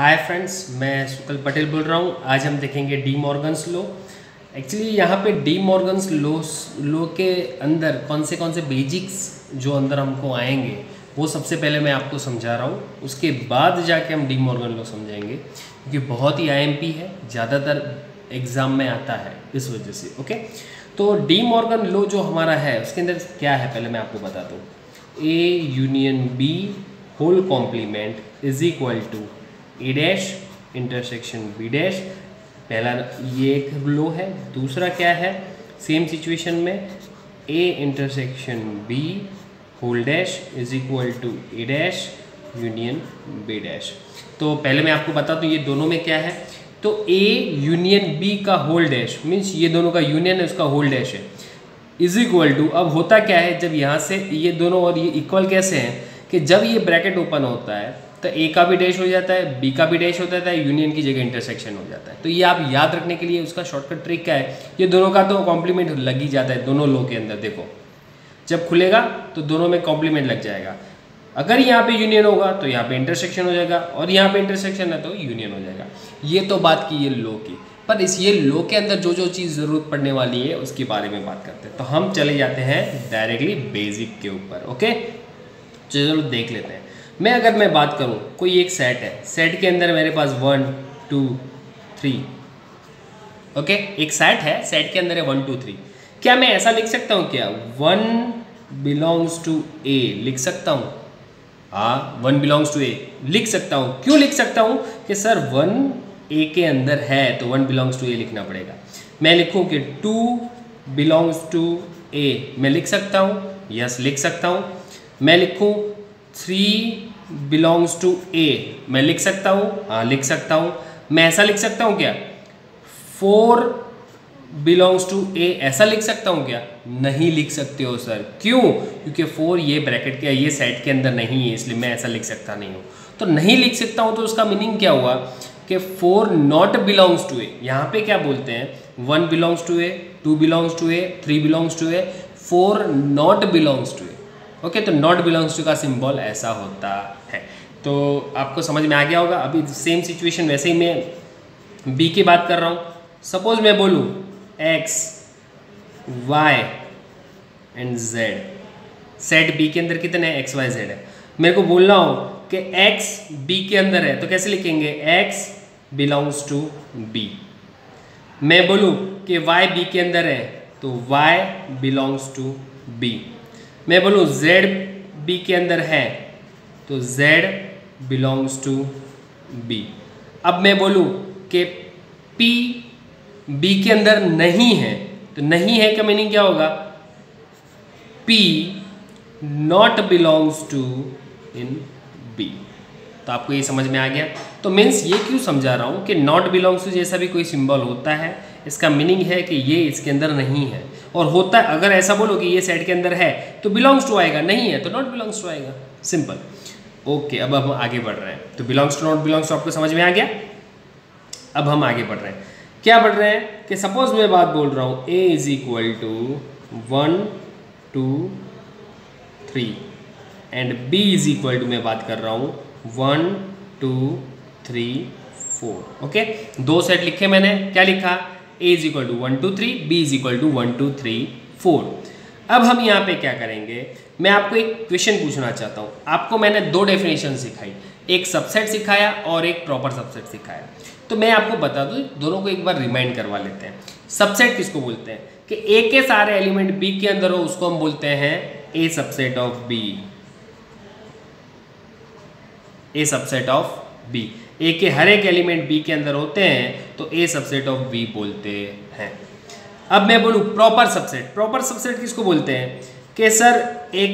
Hi friends, मैं सुकल पटेल बोल रहा हूँ। आज हम देखेंगे डी मॉर्गन्स लॉ। एक्चुअली यहाँ पे डी मॉर्गन्स लॉ के अंदर कौन से बेसिक्स जो अंदर हमको आएंगे वो सबसे पहले मैं आपको समझा रहा हूँ। उसके बाद जाके हम डी मॉर्गन लॉ समझाएंगे, क्योंकि बहुत ही आईएमपी है, ज़्यादातर एग्ज़ाम में आता है इस वजह से। ओके, तो डी मॉर्गन लॉ जो हमारा है उसके अंदर क्या है पहले मैं आपको बताता हूँ। A union B whole complement is equal to A dash intersection B dash. पहला ये एक लो है। दूसरा क्या है, सेम सिचुएशन में A intersection B whole dash is equal to A dash union B dash. तो पहले मैं आपको बता दूं ये दोनों में क्या है। तो ए यूनियन बी का होल डैश मीन्स ये दोनों का यूनियन है, उसका होल डैश है, इज इक्वल टू। अब होता क्या है, जब यहाँ से ये दोनों और ये इक्वल कैसे हैं कि जब ये ब्रैकेट ओपन होता है तो ए का भी डैश हो जाता है, बी का भी डैश हो जाता है, यूनियन की जगह इंटरसेक्शन हो जाता है। तो ये आप याद रखने के लिए उसका शॉर्टकट ट्रिक क्या है, ये दोनों का तो कॉम्प्लीमेंट लग ही जाता है दोनों लो के अंदर। देखो जब खुलेगा तो दोनों में कॉम्प्लीमेंट लग जाएगा। अगर यहाँ पे यूनियन होगा तो यहाँ पे इंटरसेक्शन हो जाएगा, और यहाँ पे इंटरसेक्शन है तो यूनियन हो जाएगा। ये तो बात की ये लो की, पर इस ये लो के अंदर जो जो चीज़ ज़रूरत पड़ने वाली है उसके बारे में बात करते हैं। तो हम चले जाते हैं डायरेक्टली बेसिक के ऊपर। ओके, चलो देख लेते हैं। मैं बात करूं, कोई एक सेट है, सेट के अंदर मेरे पास 1 2 3। ओके, एक सेट है, सेट के अंदर है 1 2 3। क्या मैं ऐसा लिख सकता हूं क्या 1 बिलोंग्स टू ए लिख सकता हूं? हाँ, 1 बिलोंग्स टू ए लिख सकता हूं। क्यों लिख सकता हूं कि सर 1 ए के अंदर है तो 1 बिलोंग्स टू ए लिखना पड़ेगा। मैं लिखूं कि 2 बिलोंग्स टू ए, मैं लिख सकता हूं? यस, लिख सकता हूं। मैं लिखूं 3 बिलोंग्स टू ए, मैं लिख सकता हूँ? हाँ, लिख सकता हूँ। मैं ऐसा लिख सकता हूँ क्या 4 बिलोंग्स टू ए, ऐसा लिख सकता हूँ क्या? नहीं लिख सकते हो सर। क्यों? क्योंकि 4 ये ब्रैकेट के ये सेट के अंदर नहीं है, इसलिए मैं ऐसा लिख सकता नहीं हूँ। तो नहीं लिख सकता हूँ तो उसका मीनिंग क्या हुआ कि 4 नॉट बिलोंग्स टू ए। यहाँ पे क्या बोलते हैं 1 belongs to A, 2 belongs to A, 3 belongs to A, 4 not belongs to A. Okay, तो नॉट बिलोंग्स टू का सिंबल ऐसा होता है। तो आपको समझ में आ गया होगा। अभी सेम सिचुएशन वैसे ही मैं बी की बात कर रहा हूँ। सपोज मैं बोलूँ X Y and Z, set B के अंदर कितने हैं एक्स वाई जेड है। मेरे को बोलना हो कि एक्स बी के अंदर है तो कैसे लिखेंगे एक्स बिलोंग्स टू बी। मैं बोलूँ कि वाई बी के अंदर है तो वाई बिलोंग्स टू बी। मैं बोलूँ z b के अंदर है तो z बिलोंग्स टू b। अब मैं बोलूँ कि p b के अंदर नहीं है तो नहीं है का मीनिंग क्या होगा p not belongs to in b। तो आपको ये समझ में आ गया। तो मीन्स ये क्यों समझा रहा हूँ कि नॉट बिलोंग्स टू जैसा भी कोई सिंबल होता है, इसका मीनिंग है कि ये इसके अंदर नहीं है। और होता है अगर ऐसा बोलो कि ये सेट के अंदर है तो बिलोंग्स टू आएगा, नहीं है तो नॉट बिलोंग्स टू आएगा, सिंपल। ओके, अब हम आगे बढ़ रहे हैं। तो belongs to not belongs to आपको समझ में आ गया। अब हम आगे बढ़ रहे हैं। क्या बढ़ रहे हैं कि सपोज मैं बात बोल रहा हूँ A is equal to 1 2 3 and B is equal to मैं बात कर रहा हूँ 1 2 3 4। ओके, दो सेट लिखे मैंने। क्या लिखा a is equal to 1 2 3, b is equal to 1 2 3 4। अब हम यहाँ पे क्या करेंगे, मैं आपको एक क्वेश्चन पूछना चाहता हूँ। आपको मैंने दो डेफिनेशन सिखाई, एक सबसेट सिखाया और एक प्रॉपर सबसेट सिखाया। तो मैं आपको बता दूँ, दोनों को एक बार रिमाइंड करवा लेते हैं। सबसेट किसको बोलते हैं कि a के सारे एलिमेंट b के अंदर हो उसको हम बोलते हैं a subset of b। a subset of b, ए के हर एक एलिमेंट बी के अंदर होते हैं तो ए सबसेट ऑफ बी बोलते हैं। अब मैं बोलूँ प्रॉपर सबसेट, प्रॉपर सबसेट किसको बोलते हैं कि सर ए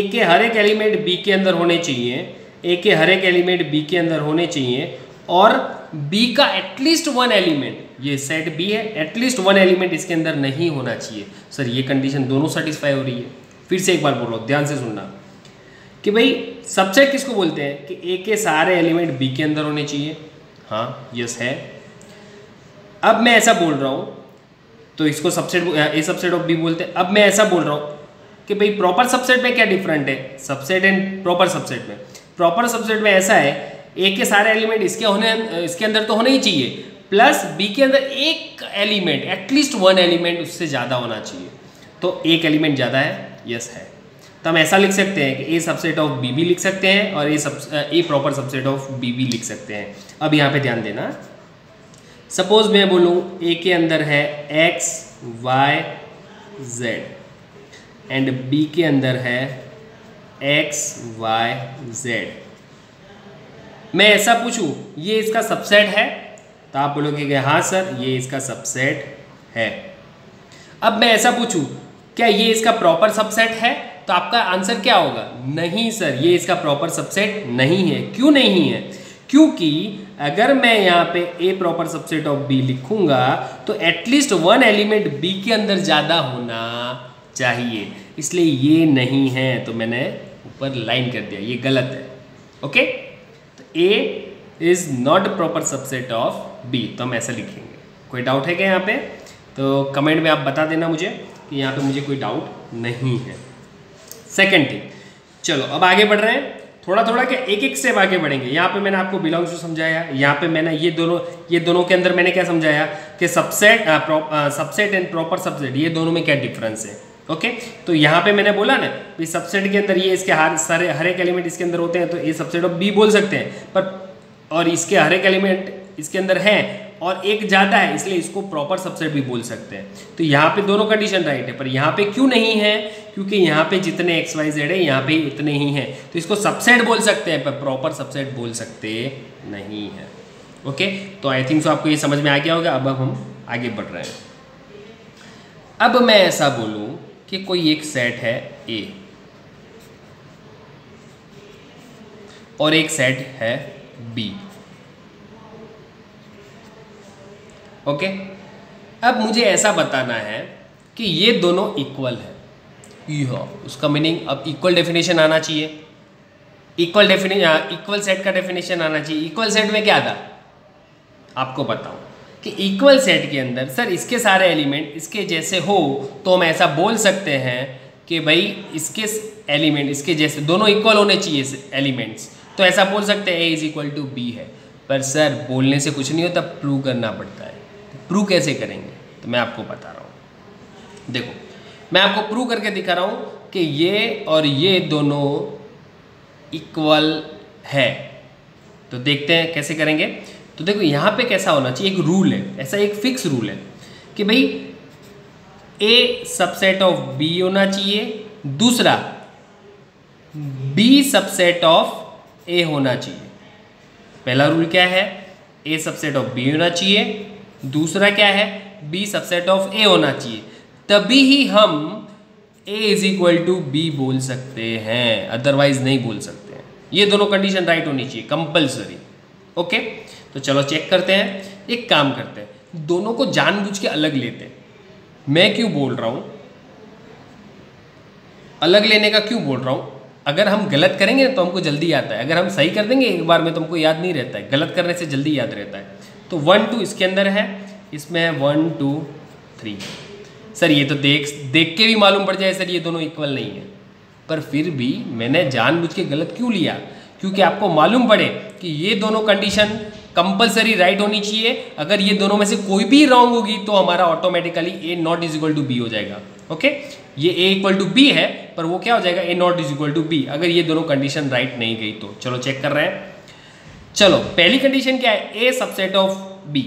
के हर एक एलिमेंट बी के अंदर होने चाहिए, ए के हर एक एलिमेंट बी के अंदर होने चाहिए और बी का एटलीस्ट 1 एलिमेंट, ये सेट बी है, एटलीस्ट 1 एलिमेंट इसके अंदर नहीं होना चाहिए। सर ये कंडीशन दोनों सेटिस्फाई हो रही है। फिर से एक बार बोल रहा हूँ, ध्यान से सुनना कि भाई सबसेट किसको बोलते हैं कि ए के सारे एलिमेंट बी के अंदर होने चाहिए। हाँ, यस है। अब मैं ऐसा बोल रहा हूँ तो इसको subset A subset of B बोलते हैं। अब मैं ऐसा बोल रहा हूँ कि भाई प्रॉपर सबसेट में क्या डिफरेंट है सबसेट एंड प्रॉपर सबसेट में। प्रॉपर सबसेट में ऐसा है ए के सारे एलिमेंट इसके अंदर तो होने ही चाहिए, प्लस बी के अंदर एक एलिमेंट, एटलीस्ट वन एलिमेंट उससे ज़्यादा होना चाहिए। तो एक एलिमेंट ज़्यादा है, यस है। तो हम ऐसा लिख सकते हैं कि ए सबसेट ऑफ बी भी लिख सकते हैं और ए प्रॉपर सबसेट ऑफ बी भी लिख सकते हैं। अब यहाँ पे ध्यान देना, सपोज मैं बोलूँ ए के अंदर है X Y Z and B के अंदर है एक्स वाई जेड। मैं ऐसा पूछूं ये इसका सबसेट है, तो आप बोलोगे कि हाँ सर ये इसका सबसेट है। अब मैं ऐसा पूछूं क्या ये इसका प्रॉपर सबसेट है, तो आपका आंसर क्या होगा? नहीं सर, ये इसका प्रॉपर सबसेट नहीं है। क्यों नहीं है? क्योंकि अगर मैं यहाँ पे ए प्रॉपर सबसेट ऑफ बी लिखूंगा तो एटलीस्ट वन एलिमेंट बी के अंदर ज़्यादा होना चाहिए, इसलिए ये नहीं है। तो मैंने ऊपर लाइन कर दिया, ये गलत है। ओके, तो A is not proper subset of B, तो हम ऐसा लिखेंगे। कोई डाउट है क्या यहाँ पे? तो कमेंट में आप बता देना मुझे कि यहाँ पे मुझे कोई डाउट नहीं है। सेकेंड थिंग, चलो अब आगे बढ़ रहे हैं, थोड़ा थोड़ा क्या एक एक स्टेप आगे बढ़ेंगे। यहाँ पे मैंने आपको बिलोंग्स टू समझाया, यहाँ पे मैंने ये दोनों के अंदर मैंने क्या समझाया कि सबसेट एंड प्रॉपर सबसेट, ये दोनों में क्या डिफरेंस है। ओके, तो यहाँ पे मैंने बोला ना कि सबसेट के अंदर ये इसके हर एक एलिमेंट इसके अंदर होते हैं, तो ये सबसेट ऑफ बी बोल सकते हैं, पर और इसके हर एक एलिमेंट इसके अंदर है और एक ज़्यादा है, इसलिए इसको प्रॉपर सबसेट भी बोल सकते हैं। तो यहाँ पे दोनों कंडीशन राइट है, पर यहाँ पे क्यों नहीं है? क्योंकि यहाँ पे जितने एक्स वाई जेड है यहाँ पे इतने ही हैं, तो इसको सबसेट बोल सकते हैं पर प्रॉपर सबसेट बोल सकते नहीं है। ओके, तो आई थिंक सो आपको ये समझ में आ गया होगा। अब हम आगे बढ़ रहे हैं। अब मैं ऐसा बोलूँ कि कोई एक सेट है ए और एक सेट है बी। ओके, अब मुझे ऐसा बताना है कि ये दोनों इक्वल है। उसका मीनिंग अब इक्वल डेफिनेशन आना चाहिए, इक्वल सेट का डेफिनेशन आना चाहिए। इक्वल सेट में क्या था आपको बताऊं कि इक्वल सेट के अंदर सर इसके सारे एलिमेंट इसके जैसे हो तो हम ऐसा बोल सकते हैं कि भाई इसके एलिमेंट इसके जैसे दोनों इक्वल होने चाहिए एलिमेंट्स, तो ऐसा बोल सकते हैं ए इज इक्वल टू बी है। पर सर बोलने से कुछ नहीं होता, प्रूव करना पड़ता है। प्रूव कैसे करेंगे? तो मैं आपको बता रहा हूँ। देखो, मैं आपको प्रूव करके दिखा रहा हूँ कि ये और ये दोनों इक्वल है। तो देखते हैं कैसे करेंगे। तो देखो यहाँ पे कैसा होना चाहिए, एक रूल है, ऐसा एक फिक्स रूल है कि भाई ए सबसेट ऑफ बी होना चाहिए, दूसरा बी सबसेट ऑफ ए होना चाहिए। पहला रूल क्या है? ए सबसेट ऑफ बी होना चाहिए, दूसरा क्या है? बी सबसेट ऑफ ए होना चाहिए। तभी ही हम ए इज इक्वल टू बी बोल सकते हैं, अदरवाइज नहीं बोल सकते हैं। ये दोनों कंडीशन राइट होनी चाहिए, कंपल्सरी। ओके, तो चलो चेक करते हैं। एक काम करते हैं, दोनों को जानबूझ के अलग लेते हैं। मैं क्यों बोल रहा हूं अलग लेने का, क्यों बोल रहा हूं? अगर हम गलत करेंगे तो हमको जल्दी आता है, अगर हम सही कर देंगे एक बार में तो हमको याद नहीं रहता है, गलत करने से जल्दी याद रहता है। तो 1 2 इसके अंदर है, इसमें है 1 2 3। सर ये तो देख के भी मालूम पड़ जाए सर ये दोनों इक्वल नहीं है, पर फिर भी मैंने जानबूझ के गलत क्यों लिया? क्योंकि आपको मालूम पड़े कि ये दोनों कंडीशन कंपलसरी राइट होनी चाहिए। अगर ये दोनों में से कोई भी रॉन्ग होगी तो हमारा automatically A not is equal to B हो जाएगा। ओके, ये ए इक्वल टू बी है पर वो क्या हो जाएगा? A not is equal to B, अगर ये दोनों कंडीशन राइट नहीं गई तो। चलो चेक कर रहे हैं। चलो पहली कंडीशन क्या है? ए सबसेट ऑफ बी।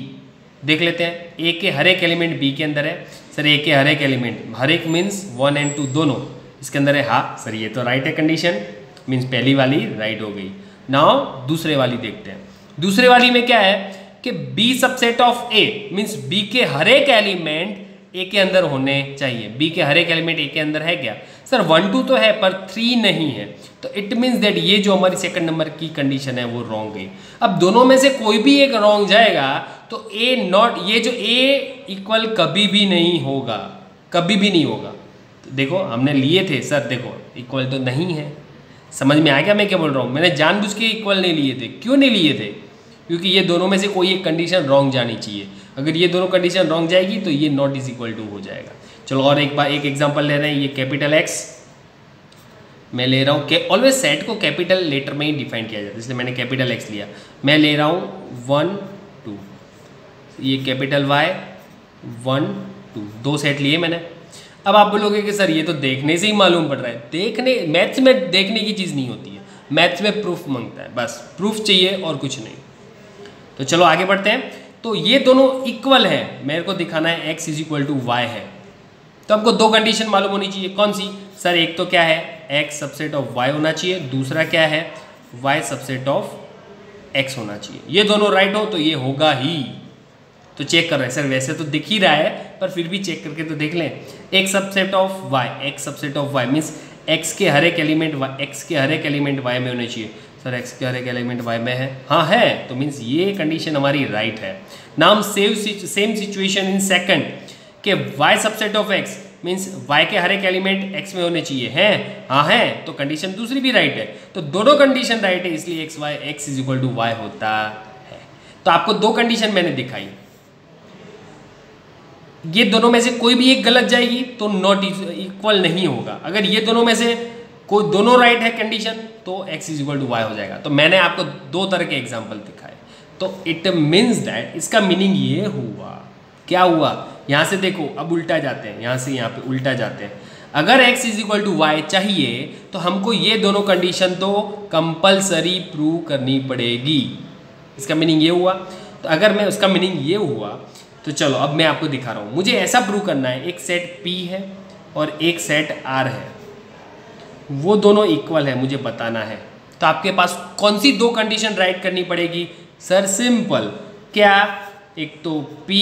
देख लेते हैं, ए के हर एक एलिमेंट बी के अंदर है। सर ए के हर एक एलिमेंट, हर एक मीन्स 1 और 2 दोनों इसके अंदर है। हाँ सर ये तो राइट है कंडीशन, मीन्स पहली वाली राइट हो गई। नाउ दूसरे वाली देखते हैं। दूसरे वाली में क्या है कि B subset of A means B के हर एक एलिमेंट ए के अंदर होने चाहिए। बी के हर एक एलिमेंट ए के अंदर है क्या? सर 1 2 तो है पर 3 नहीं है, तो इट मीन्स दैट ये जो हमारी सेकंड नंबर की कंडीशन है वो रॉन्ग गई। अब दोनों में से कोई भी एक रॉन्ग जाएगा तो ए नॉट, ये जो ए इक्वल कभी भी नहीं होगा, कभी भी नहीं होगा। तो देखो हमने लिए थे सर, देखो इक्वल तो नहीं है। समझ में आ गया मैं क्या बोल रहा हूँ? मैंने जानबूझ के इक्वल नहीं लिए थे। क्यों नहीं लिए थे? क्योंकि ये दोनों में से कोई एक कंडीशन रॉन्ग जानी चाहिए। अगर ये दोनों कंडीशन रॉन्ग जाएगी तो ये नॉट इज इक्वल टू हो जाएगा। चलो और एक बार एक एग्जांपल ले रहे हैं। ये कैपिटल एक्स मैं ले रहा हूँ ऑलवेज सेट को कैपिटल लेटर में ही डिफाइन किया जाता है, इसलिए मैंने कैपिटल एक्स लिया। मैं ले रहा हूँ 1 2, ये कैपिटल वाई 1 2, 2 सेट लिए मैंने। अब आप बोलोगे कि सर ये तो देखने से ही मालूम पड़ रहा है। देखने, मैथ्स में देखने की चीज़ नहीं होती है, मैथ्स में प्रूफ मांगता है, बस प्रूफ चाहिए और कुछ नहीं। तो चलो आगे बढ़ते हैं। तो ये दोनों इक्वल है, मेरे को दिखाना है x = y है, तो हमको दो कंडीशन मालूम होनी चाहिए। कौन सी सर? एक तो क्या है, x सबसेट ऑफ y होना चाहिए, दूसरा क्या है, y सबसेट ऑफ x होना चाहिए। ये दोनों राइट हो तो ये होगा ही। तो चेक कर रहे हैं सर, वैसे तो दिख ही रहा है पर फिर भी चेक करके तो देख लें। x subset of y means x के हर एक एलिमेंट y में होने चाहिए। सर x के हर एक एलिमेंट y में है, हाँ है, तो मीन्स ये कंडीशन हमारी राइट है। Now same situation in second कि y subset of x means y के हर एक एलिमेंट x में होने चाहिए, हैं? हाँ है, तो कंडीशन दूसरी भी राइट है। तो दोनों कंडीशन राइट है, इसलिए x = y होता है। तो आपको दो कंडीशन मैंने दिखाई, ये दोनों में से कोई भी एक गलत जाएगी तो नॉट इक्वल नहीं होगा। अगर ये दोनों में से कोई दोनों राइट है कंडीशन तो x = y हो जाएगा। तो मैंने आपको दो तरह के एग्जांपल दिखाए। तो इट मीन्स दैट, इसका मीनिंग ये हुआ, क्या हुआ, यहाँ से देखो, अब उल्टा जाते हैं, यहाँ से यहाँ पे उल्टा जाते हैं। अगर x = y चाहिए तो हमको ये दोनों कंडीशन तो कंपलसरी प्रूव करनी पड़ेगी। इसका मीनिंग ये हुआ। तो अगर मैं उसका मीनिंग ये हुआ तो चलो अब मैं आपको दिखा रहा हूँ। मुझे ऐसा प्रूव करना है, एक सेट P है और एक सेट R है, वो दोनों इक्वल है, मुझे बताना है। तो आपके पास कौन सी दो कंडीशन राइट करनी पड़ेगी? सर सिंपल, क्या? एक तो P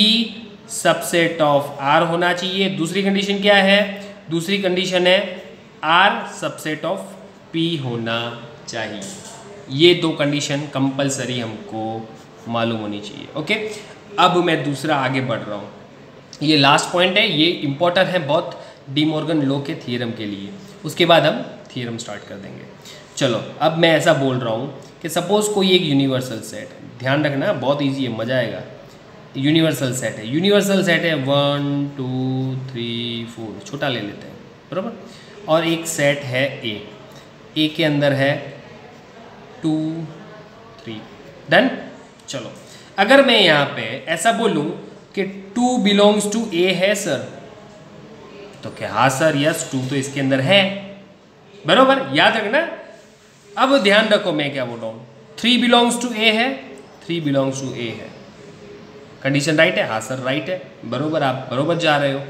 सबसेट ऑफ R होना चाहिए, दूसरी कंडीशन क्या है? दूसरी कंडीशन है R सबसेट ऑफ P होना चाहिए। ये दो कंडीशन कंपलसरी हमको मालूम होनी चाहिए। ओके, अब मैं दूसरा आगे बढ़ रहा हूँ। ये लास्ट पॉइंट है, ये इंपॉर्टेंट है बहुत डी मॉर्गन लॉ के थ्योरम के लिए। उसके बाद हम थ्योरम स्टार्ट कर देंगे। चलो अब मैं ऐसा बोल रहा हूँ कि सपोज कोई एक यूनिवर्सल सेट है, ध्यान रखना बहुत इजी है, मज़ा आएगा। यूनिवर्सल सेट है, 1 2 3 4, छोटा ले लेते हैं, बराबर। और एक सेट है ए के अंदर है 2 3, डन। चलो अगर मैं यहाँ पे ऐसा बोलूँ कि 2 बिलोंग्स टू ए है सर, तो क्या? हाँ सर, यस, 2 तो इसके अंदर है, बरोबर, याद रखना। अब ध्यान रखो मैं क्या बोल रहा हूँ, 3 बिलोंग्स टू ए है, 3 बिलोंग्स टू ए है, कंडीशन राइट है? हाँ सर राइट है, बरोबर, आप बरोबर जा रहे हो।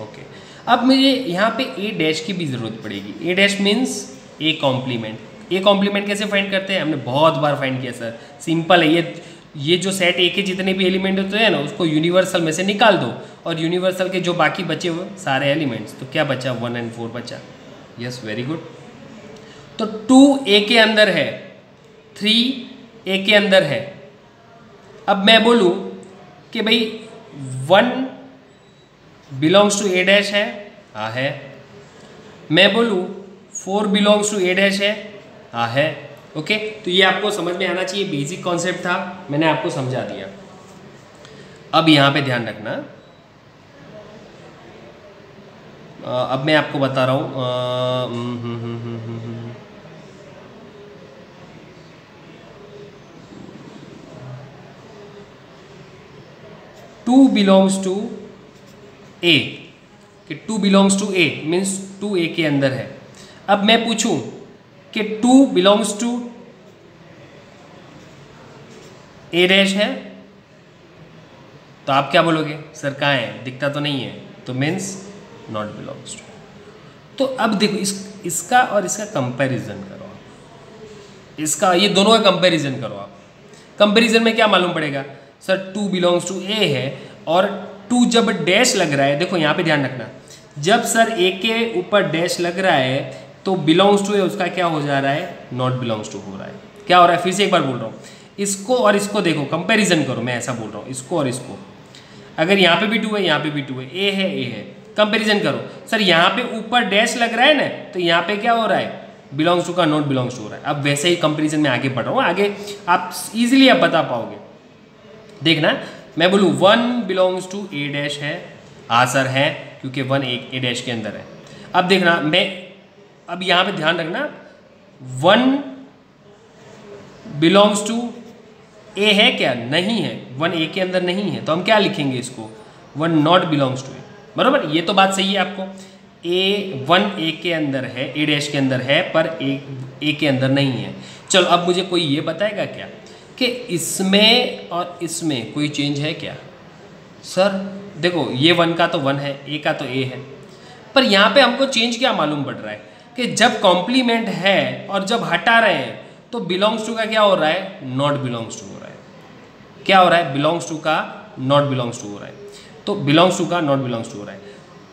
ओके, अब मुझे यहाँ पे ए डैश की भी ज़रूरत पड़ेगी। A dash means A complement. A complement कैसे फाइंड करते हैं? हमने बहुत बार फाइंड किया सर, सिंपल है। ये जो सेट ए के जितने भी एलिमेंट होते हैं ना, उसको यूनिवर्सल में से निकाल दो और यूनिवर्सल के जो बाकी बचे हुए सारे एलिमेंट्स, तो क्या बचा? 1 और 4 बचा। Yes, very good. तो 2 ए के अंदर है, 3 ए के अंदर है। अब मैं बोलूँ कि भाई 1 बिलोंग्स टू ए डैश है, हाँ है। मैं बोलूँ 4 बिलोंग्स टू ए डैश है, हाँ है। ओके, तो ये आपको समझ में आना चाहिए, बेसिक कॉन्सेप्ट था, मैंने आपको समझा दिया। अब यहाँ पे ध्यान रखना, अब मैं आपको बता रहा हूँ। 2 बिलोंग्स टू ए, कि 2 बिलोंग्स टू ए मीन्स 2 ए के अंदर है। अब मैं पूछूं कि 2 बिलोंग्स टू ए डैश है, तो आप क्या बोलोगे? सर कहाँ है, दिखता तो नहीं है, तो मीन्स नॉट बिलोंग्स टू। तो अब देखो इसका और इसका कंपैरिजन करो आप, इसका, ये दोनों का कंपैरिजन करो आप। कंपैरिजन में क्या मालूम पड़ेगा? सर 2 बिलोंग्स टू ए है और 2 जब डैश लग रहा है, देखो यहाँ पे ध्यान रखना, जब सर ए के ऊपर डैश लग रहा है तो बिलोंग्स टू है उसका क्या हो जा रहा है? नॉट बिलोंग्स टू हो रहा है। क्या हो रहा है? फिर से एक बार बोल रहा हूँ, इसको और इसको देखो, कंपैरिजन करो। मैं ऐसा बोल रहा हूँ, इसको और इसको, अगर यहाँ पे भी 2 है, यहाँ पे भी 2 है, ए है, कंपैरिजन करो। सर यहाँ पे ऊपर डैश लग रहा है ना, तो यहाँ पे क्या हो रहा है? बिलोंग्स टू का नॉट बिलोंग्स टू हो रहा है। अब वैसे ही कंपैरिजन में आगे बढ़ रहा हूँ, आगे आप इजीली आप बता पाओगे। देखना, मैं बोलूँ 1 बिलोंग्स टू ए डैश है, हाँ सर है, क्योंकि 1 ए डैश के अंदर है। अब देखना, मैं अब यहाँ पे ध्यान रखना, 1 बिलोंग्स टू ए है क्या? नहीं है, 1 ए के अंदर नहीं है, तो हम क्या लिखेंगे इसको? 1 नॉट बिलोंग्स टू ए, बराबर। ये तो बात सही है आपको, A1 ए के अंदर है, ए डैश के अंदर है, पर ए के अंदर नहीं है। चलो अब मुझे कोई ये बताएगा क्या कि इसमें और इसमें कोई चेंज है क्या? सर देखो, ये 1 का तो 1 है, ए का तो ए है, पर यहाँ पे हमको चेंज क्या मालूम पड़ रहा है कि जब कॉम्प्लीमेंट है और जब हटा रहे हैं तो बिलोंग्स टू का क्या हो रहा है? नॉट बिलोंग्स टू हो रहा है। क्या हो रहा है? बिलोंग्स टू का नॉट बिलोंग्स टू हो रहा है। तो बिलोंग्स टू का नॉट बिलोंग्स टू हो रहा है।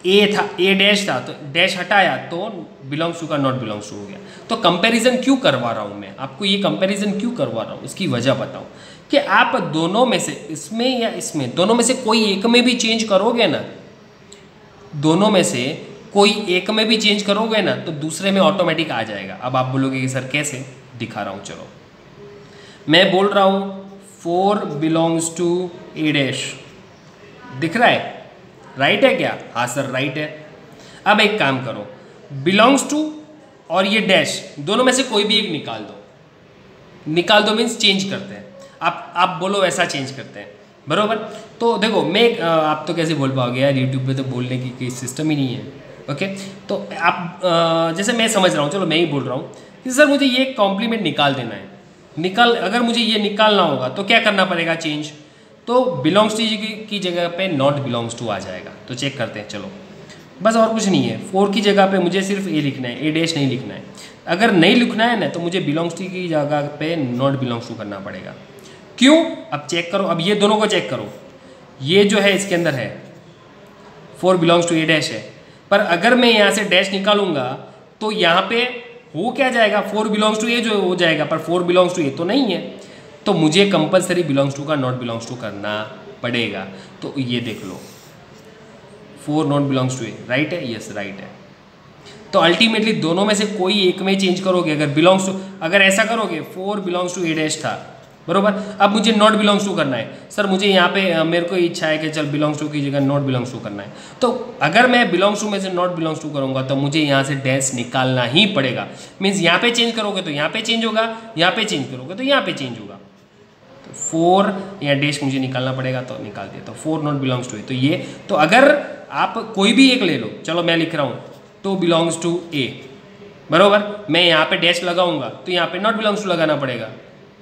ए था, ए डैश था, तो डैश हटाया तो बिलोंग्स टू का नॉट बिलोंग्स टू हो गया। तो कंपैरिजन क्यों करवा रहा हूँ मैं आपको? ये कंपैरिजन क्यों करवा रहा हूँ, इसकी वजह बताऊँ कि आप दोनों में से, इसमें या इसमें, दोनों में से कोई एक में भी चेंज करोगे ना, दोनों में से कोई एक में भी चेंज करोगे ना, तो दूसरे में ऑटोमेटिक आ जाएगा। अब आप बोलोगे कि सर कैसे? दिखा रहा हूँ, चलो। मैं बोल रहा हूँ 4 बिलोंग्स टू ए डैश, दिख रहा है? राइट है क्या? हाँ सर राइट है। अब एक काम करो, बिलोंग्स टू और ये डैश दोनों में से कोई भी एक निकाल दो। निकाल दो मीन्स चेंज करते हैं। आप बोलो वैसा चेंज करते हैं, बरोबर। तो देखो मैं आप तो कैसे बोल पाओगे यार, यूट्यूब पे तो बोलने की कोई सिस्टम ही नहीं है। ओके, तो आप जैसे मैं समझ रहा हूँ, चलो मैं ही बोल रहा हूँ कि सर मुझे ये कॉम्प्लीमेंट निकाल देना है। अगर मुझे ये निकालना होगा तो क्या करना पड़ेगा? चेंज। तो बिलोंग्स टू की जगह पे नॉट बिलोंग्स टू आ जाएगा। तो चेक करते हैं, चलो। बस और कुछ नहीं है, 4 की जगह पे मुझे सिर्फ ए लिखना है, ए डैश नहीं लिखना है। अगर नहीं लिखना है ना तो मुझे बिलोंग्स टू की जगह पे नॉट बिलोंग्स टू करना पड़ेगा। क्यों? अब चेक करो, अब ये दोनों को चेक करो। ये जो है इसके अंदर है 4 बिलोंग्स टू ए डैश है, पर अगर मैं यहाँ से डैश निकालूंगा तो यहाँ पे हो क्या जाएगा? 4 बिलोंग्स टू ए जो हो जाएगा, पर 4 बिलोंग्स टू ए तो नहीं है। तो मुझे कंपलसरी बिलोंग्स टू का नॉट बिलोंग्स टू करना पड़ेगा। तो ये देख लो, 4 not belongs to A, right है? यस राइट है। तो अल्टीमेटली दोनों में से कोई एक में चेंज करोगे। अगर बिलोंग्स टू, अगर ऐसा करोगे 4 बिलोंग्स टू ए डैश था, बरोबर। अब मुझे नॉट बिलोंग्स टू करना है। सर मुझे यहाँ पे मेरे को इच्छा है कि चल बिलोंग्स टू की जगह नॉट बिलोंग्स टू करना है। तो अगर मैं बिलोंग्स टू में से नॉट बिलोंग्स टू करूँगा तो मुझे यहाँ से डैश निकालना ही पड़ेगा। मीन्स यहाँ पे चेंज करोगे तो यहाँ पे चेंज होगा, यहाँ पे चेंज करोगे तो यहाँ पे चेंज होगा। तो 4 या डैश मुझे निकालना पड़ेगा, तो निकाल दिया। तो 4 नॉट बिलोंग्स टू है। तो ये, तो अगर आप कोई भी एक ले लो, चलो मैं लिख रहा हूँ 2 बिलोंग्स टू ए, बरोबर। मैं यहाँ पे डैश लगाऊंगा तो यहाँ पे नॉट बिलोंग्स टू लगाना पड़ेगा,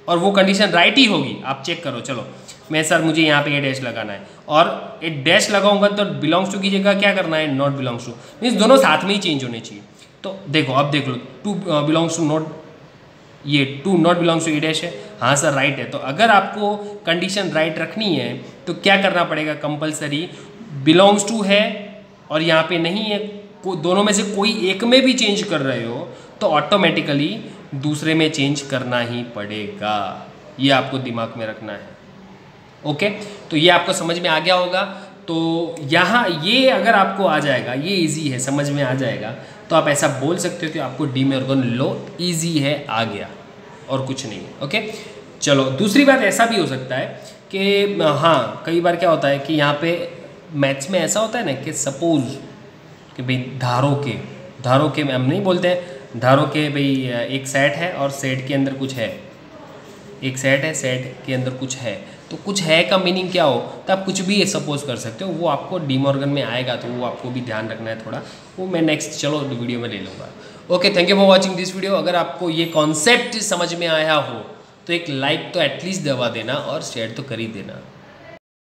और वो कंडीशन राइट ही होगी। आप चेक करो, चलो। मैं सर मुझे यहाँ पे ए डैश लगाना है, और ए डैश लगाऊंगा तो बिलोंग्स टू की जगह क्या करना है? Not belongs to. मीन्स दोनों साथ में ही चेंज होने चाहिए। तो देखो, अब देख लो, 2 बिलोंग्स टू नॉट, ये 2 not belongs to A dash है। हाँ सर राइट है। तो अगर आपको कंडीशन राइट रखनी है तो क्या करना पड़ेगा? कंपलसरी बिलोंग्स टू है और यहाँ पे नहीं है, दोनों में से कोई एक में भी चेंज कर रहे हो तो ऑटोमेटिकली दूसरे में चेंज करना ही पड़ेगा। ये आपको दिमाग में रखना है। ओके, तो ये आपको समझ में आ गया होगा। तो यहाँ ये अगर आपको आ जाएगा, ये इजी है, समझ में आ जाएगा, तो आप ऐसा बोल सकते हो कि आपको डी मॉर्गन लॉ इजी है, आ गया, और कुछ नहीं। ओके, चलो। दूसरी बात ऐसा भी हो सकता है कि हाँ, कई बार क्या होता है कि यहाँ पे मैथ्स में ऐसा होता है ना कि सपोज कि भाई धारों के हम नहीं बोलते हैं, धारों के भाई एक सेट है और सेट के अंदर कुछ है, एक सेट है, सेट के अंदर कुछ है। तो कुछ है का मीनिंग क्या हो, तो आप कुछ भी सपोज कर सकते हो। वो आपको डी मॉर्गन में आएगा, तो वो आपको भी ध्यान रखना है थोड़ा। वो मैं नेक्स्ट चलो वीडियो में ले लूँगा। Okay, thank you for watching this video. अगर आपको ये कॉन्सेप्ट समझ में आया हो तो एक लाइक तो एटलीस्ट दबा देना और शेयर तो कर ही देना।